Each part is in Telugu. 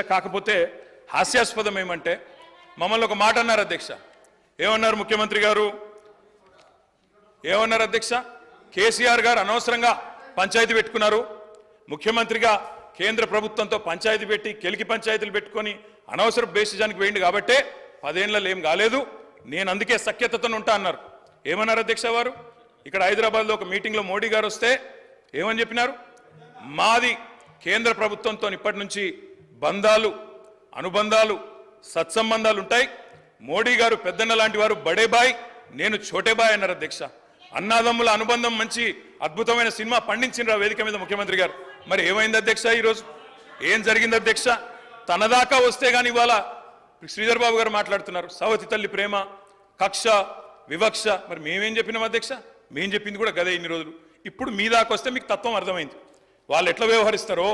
కాకపోతే హాస్యాస్పదం ఏమంటే మమ్మల్ని ఒక మాట అన్నారు అధ్యక్ష. ఏమన్నారు ముఖ్యమంత్రి గారు? ఏమన్నారు అధ్యక్ష? కేసీఆర్ గారు అనవసరంగా పంచాయతీ పెట్టుకున్నారు, ముఖ్యమంత్రిగా కేంద్ర ప్రభుత్వంతో పంచాయతీ పెట్టి కెలికి పంచాయతీలు పెట్టుకొని అనవసర బేసిజానికి వేయండి కాబట్టే 10 ఏళ్లలో ఏం కాలేదు, నేను అందుకే సఖ్యతతో ఉంటా అన్నారు. ఏమన్నారు అధ్యక్ష వారు? ఇక్కడ హైదరాబాద్లో ఒక మీటింగ్లో మోడీ గారు వస్తే ఏమని చెప్పినారు? మాది కేంద్ర ప్రభుత్వంతో ఇప్పటి నుంచి బంధాలు, అనుబంధాలు, సత్సంబంధాలు ఉంటాయి. మోడీ గారు పెద్దన్న లాంటి వారు, బడే బాయ్, నేను చోటే బాయ్ అన్నారు అధ్యక్ష. అన్నాదమ్ముల అనుబంధం మంచి అద్భుతమైన సినిమా పండించిన వేదిక మీద ముఖ్యమంత్రి గారు. మరి ఏమైంది అధ్యక్ష? ఈరోజు ఏం జరిగింది అధ్యక్ష? తనదాకా వస్తే గాని ఇవాళ శ్రీధర్ బాబు గారు మాట్లాడుతున్నారు సవతి తల్లి ప్రేమ, కక్ష, వివక్ష. మరి మేమేం చెప్పినాం అధ్యక్ష? మేం చెప్పింది కూడా గదే ఇన్ని రోజులు. ఇప్పుడు మీ దాకా వస్తే మీకు తత్వం అర్థమైంది. వాళ్ళు ఎట్లా వ్యవహరిస్తారో,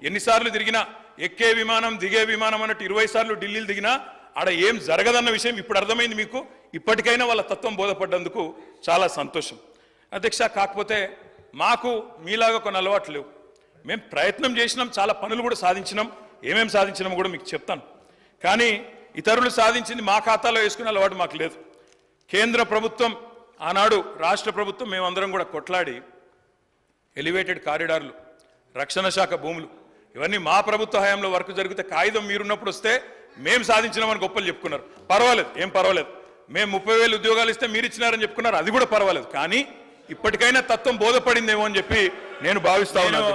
ఎన్నిసార్లు తిరిగినా, ఎక్కే విమానం దిగే విమానం అన్నట్టు 20 సార్లు ఢిల్లీలు దిగినా ఆడ ఏం జరగదన్న విషయం ఇప్పుడు అర్థమైంది మీకు. ఇప్పటికైనా వాళ్ళ తత్వం బోధపడ్డందుకు చాలా సంతోషం అధ్యక్ష. కాకపోతే మాకు మీలాగా కొన్ని అలవాట్లు లేవు. మేము ప్రయత్నం చేసినాం, చాలా పనులు కూడా సాధించినాం. ఏమేం సాధించినాం కూడా మీకు చెప్తాను. కానీ ఇతరులు సాధించింది మా ఖాతాలో వేసుకునే అలవాటు మాకు లేదు. కేంద్ర ప్రభుత్వం, ఆనాడు రాష్ట్ర ప్రభుత్వం, మేమందరం కూడా కొట్లాడి ఎలివేటెడ్ కారిడార్లు, రక్షణ శాఖ భూములు, ఇవన్నీ మా ప్రభుత్వ హయాంలో వర్క్ జరిగితే కాగితం మీరున్నప్పుడు వస్తే మేము సాధించినామని గొప్పలు చెప్పుకున్నారు. పర్వాలేదు, ఏం పర్వాలేదు. మేము 30,000 ఉద్యోగాలు ఇస్తే మీరు ఇచ్చినారని చెప్పుకున్నారు, అది కూడా పర్వాలేదు. కానీ ఇప్పటికైనా తత్వం బోధపడిందేమో అని చెప్పి నేను భావిస్తా ఉన్నాను.